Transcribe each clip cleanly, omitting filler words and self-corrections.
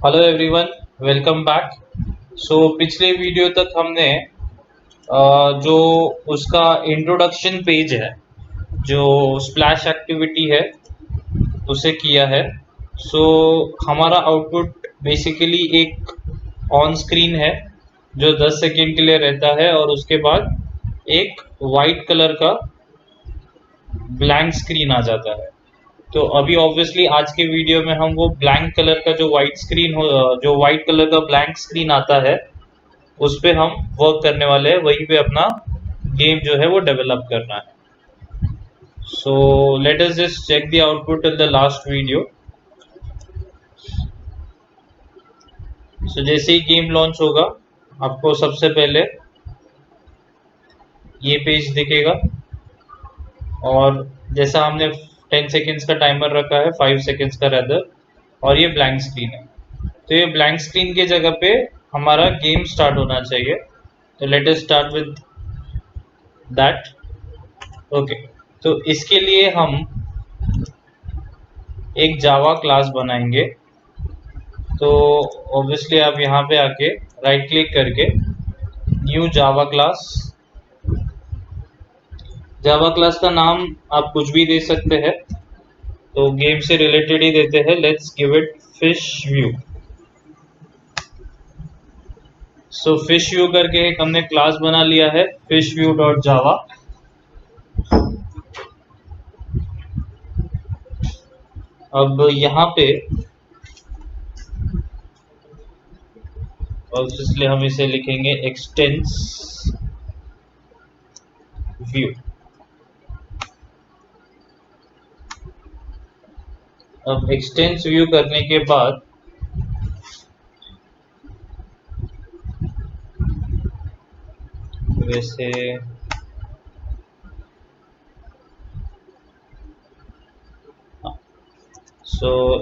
Hello everyone, welcome back. पिछले video तक हमने जो उसका इंट्रोडक्शन पेज है, जो स्प्लैश एक्टिविटी है, उसे किया है। हमारा आउटपुट बेसिकली एक ऑन स्क्रीन है जो 10 सेकेंड के लिए रहता है और उसके बाद एक वाइट कलर का ब्लैंक स्क्रीन आ जाता है। तो अभी ऑब्वियसली आज के वीडियो में हम वो ब्लैंक कलर का जो वाइट स्क्रीन हो, जो वाइट कलर का ब्लैंक स्क्रीन आता है, उस पे हम वर्क करने वाले हैं। वहीं पे अपना गेम जो है वो डेवलप करना है। Let us just check the output in the last video. जैसे ही गेम लॉन्च होगा, आपको सबसे पहले ये पेज दिखेगा और जैसा हमने 10 सेकेंड्स का टाइमर रखा है, 5 सेकेंड्स का रैदर, और ये ब्लैंक स्क्रीन है। तो ये ब्लैंक स्क्रीन की जगह पे हमारा गेम स्टार्ट होना चाहिए। तो let us start with that. Okay, तो इसके लिए हम एक जावा क्लास बनाएंगे। तो ऑब्वियसली आप यहाँ पे आके राइट क्लिक करके new Java class, Java class का नाम आप कुछ भी दे सकते हैं, तो गेम से रिलेटेड ही देते हैं। Let's give it fish view. Fish view करके एक हमने क्लास बना लिया है, फिश व्यू डॉट जावा। अब यहाँ पे और इसलिए हम इसे लिखेंगे एक्सटेंस व्यू। अब एक्सटेंस व्यू करने के बाद वैसे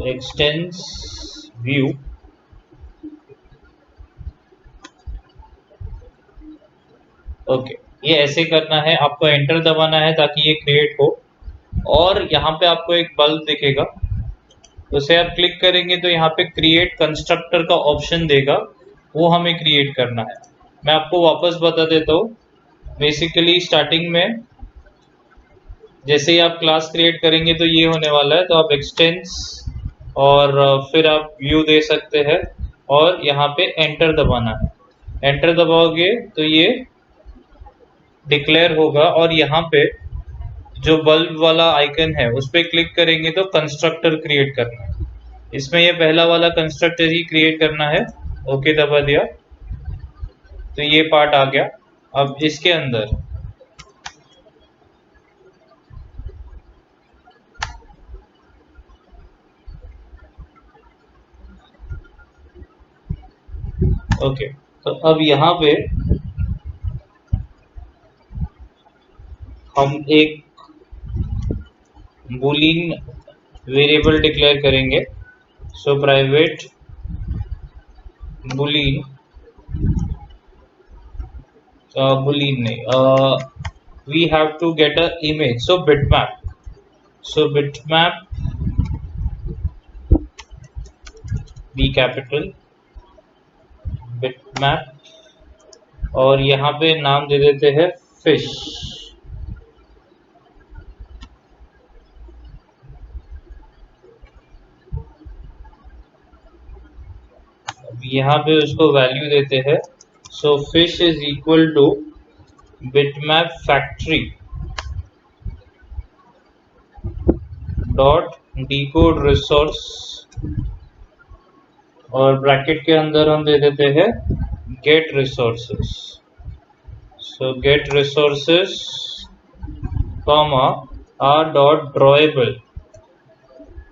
एक्सटेंस व्यू ओके, ये ऐसे करना है। आपको एंटर दबाना है ताकि ये क्रिएट हो, और यहाँ पे आपको एक बल्ब दिखेगा, उसे आप क्लिक करेंगे तो यहाँ पे क्रिएट कंस्ट्रक्टर का ऑप्शन देगा, वो हमें क्रिएट करना है। मैं आपको वापस बता देता हूँ। बेसिकली स्टार्टिंग में जैसे ही आप क्लास क्रिएट करेंगे तो ये होने वाला है। तो आप एक्सटेंस और फिर आप व्यू दे सकते हैं और यहाँ पे एंटर दबाना है। एंटर दबाओगे तो ये डिक्लेयर होगा, और यहाँ पे जो बल्ब वाला आइकन है उस पर क्लिक करेंगे तो कंस्ट्रक्टर क्रिएट करना है। इसमें ये पहला वाला कंस्ट्रक्टर ही क्रिएट करना है। ओके दबा दिया तो ये पार्ट आ गया। अब इसके अंदर ओके, तो अब यहाँ पे हम एक बूलियन वेरिएबल डिक्लेयर करेंगे। प्राइवेट बूलियन, boolean नहीं, we have to get a image, bitmap b capital bitmap, और यहाँ पे नाम दे देते हैं फिश। यहाँ पे उसको वैल्यू देते हैं। Fish is equal to bitmap factory dot decode resource, और ब्रैकेट के अंदर हम दे देते हैं get resources. Get resources comma R dot drawable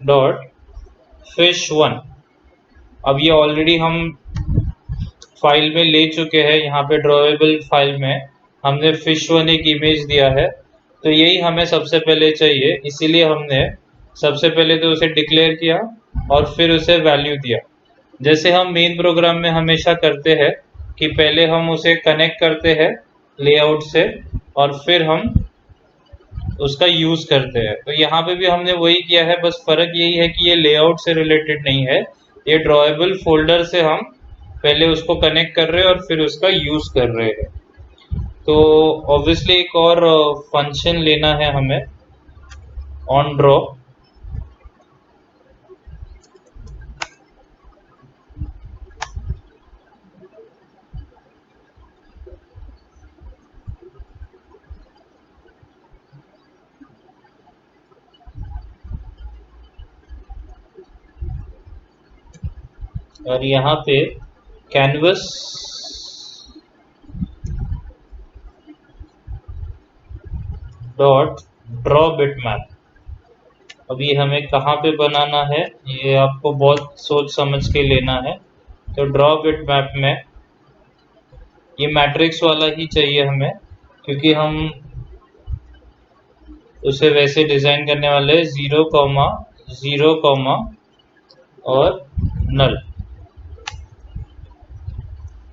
dot fish 1। अब ये ऑलरेडी हम फाइल में ले चुके हैं। यहाँ पे ड्रॉएबल फाइल में हमने फिश 1 एक इमेज दिया है, तो यही हमें सबसे पहले चाहिए। इसीलिए हमने सबसे पहले तो उसे डिक्लेयर किया और फिर उसे वैल्यू दिया। जैसे हम मेन प्रोग्राम में हमेशा करते हैं कि पहले हम उसे कनेक्ट करते हैं लेआउट से और फिर हम उसका यूज करते हैं। तो यहाँ पे भी हमने वही किया है, बस फर्क यही है कि ये लेआउट से रिलेटेड नहीं है, ये ड्रॉएबल फोल्डर से हम पहले उसको कनेक्ट कर रहे हैं और फिर उसका यूज कर रहे हैं। तो ऑब्वियसली एक और फंक्शन लेना है हमें ऑन ड्रॉ, और यहाँ पे कैनवस डॉट ड्रॉ बिटमैप। अभी हमें कहाँ पे बनाना है ये आपको बहुत सोच समझ के लेना है। तो ड्रॉ बिटमैप में ये मैट्रिक्स वाला ही चाहिए हमें, क्योंकि हम उसे वैसे डिजाइन करने वाले हैं 0, 0, और नल।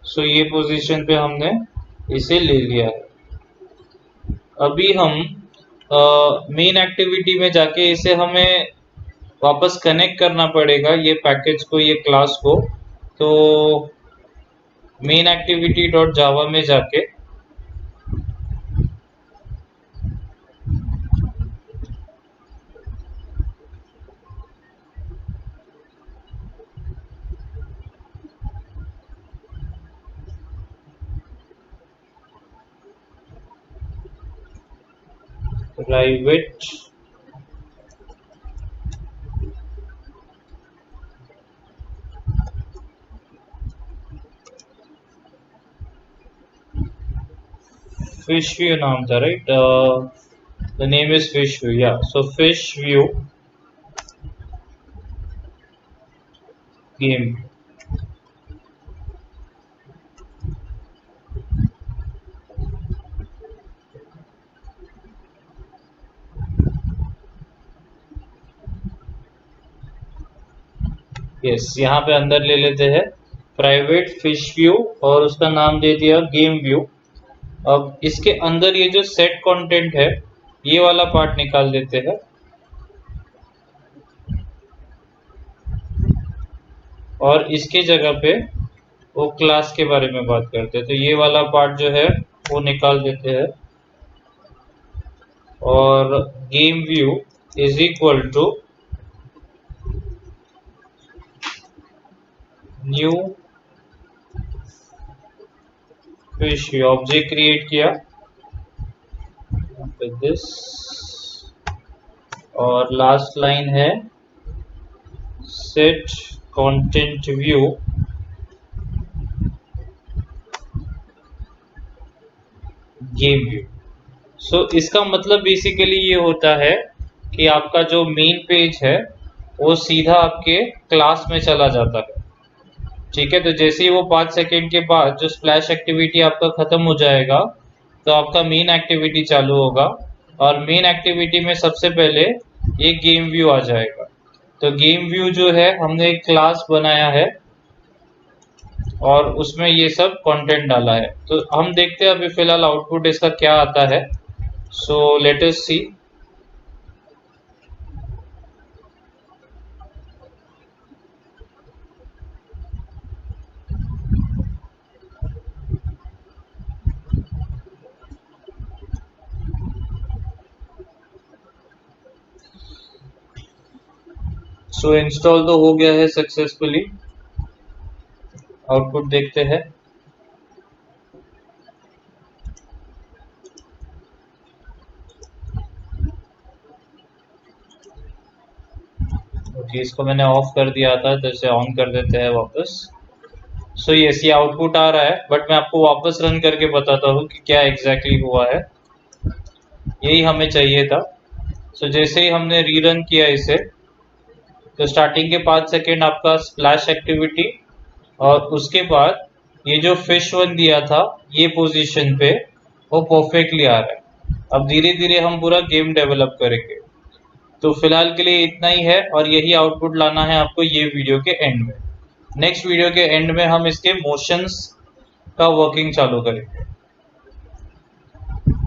सो ये पोजीशन पे हमने इसे ले लिया है। अभी हम मेन एक्टिविटी में जाके इसे हमें वापस कनेक्ट करना पड़ेगा, ये पैकेज को, ये क्लास को। तो मेन एक्टिविटी डॉट जावा में जाके प्राइवेट fish view नाम था, right? the name is fish view, yeah. So fish view game, yes. यहाँ पे अंदर ले लेते हैं प्राइवेट फिश व्यू और उसका नाम दे दिया गेम व्यू। अब इसके अंदर ये जो सेट कंटेंट है ये वाला पार्ट निकाल देते हैं, और इसके जगह पे वो क्लास के बारे में बात करते हैं। तो ये वाला पार्ट जो है वो निकाल देते हैं, और game view is equal to new fish object create किया दिस, और लास्ट लाइन है set content view game view. So इसका मतलब बेसिकली ये होता है कि आपका जो मेन पेज है वो सीधा आपके क्लास में चला जाता है, ठीक है। तो जैसे ही वो 5 सेकेंड के बाद जो स्प्लैश एक्टिविटी आपका खत्म हो जाएगा तो आपका मेन एक्टिविटी चालू होगा, और मेन एक्टिविटी में सबसे पहले ये गेम व्यू आ जाएगा। तो गेम व्यू जो है हमने एक क्लास बनाया है और उसमें ये सब कंटेंट डाला है। तो हम देखते हैं अभी फिलहाल आउटपुट इसका क्या आता है। सो लेट अस सी। सो इंस्टॉल तो हो गया है सक्सेसफुली। आउटपुट देखते हैं। ओके, इसको मैंने ऑफ कर दिया था तो इसे ऑन कर देते हैं वापस। सो यस, ये आउटपुट आ रहा है, बट मैं आपको वापस रन करके बताता हूँ कि क्या एग्जैक्टली हुआ है। यही हमें चाहिए था। सो जैसे ही हमने रीरन किया इसे, तो स्टार्टिंग के 5 सेकेंड आपका स्प्लैश एक्टिविटी, और उसके बाद ये जो फिश वन दिया था ये पोजीशन पे वो परफेक्टली आ रहा है। अब धीरे धीरे हम पूरा गेम डेवलप करेंगे। तो फिलहाल के लिए इतना ही है, और यही आउटपुट लाना है आपको ये वीडियो के एंड में। नेक्स्ट वीडियो के एंड में हम इसके मोशंस का वर्किंग चालू करेंगे।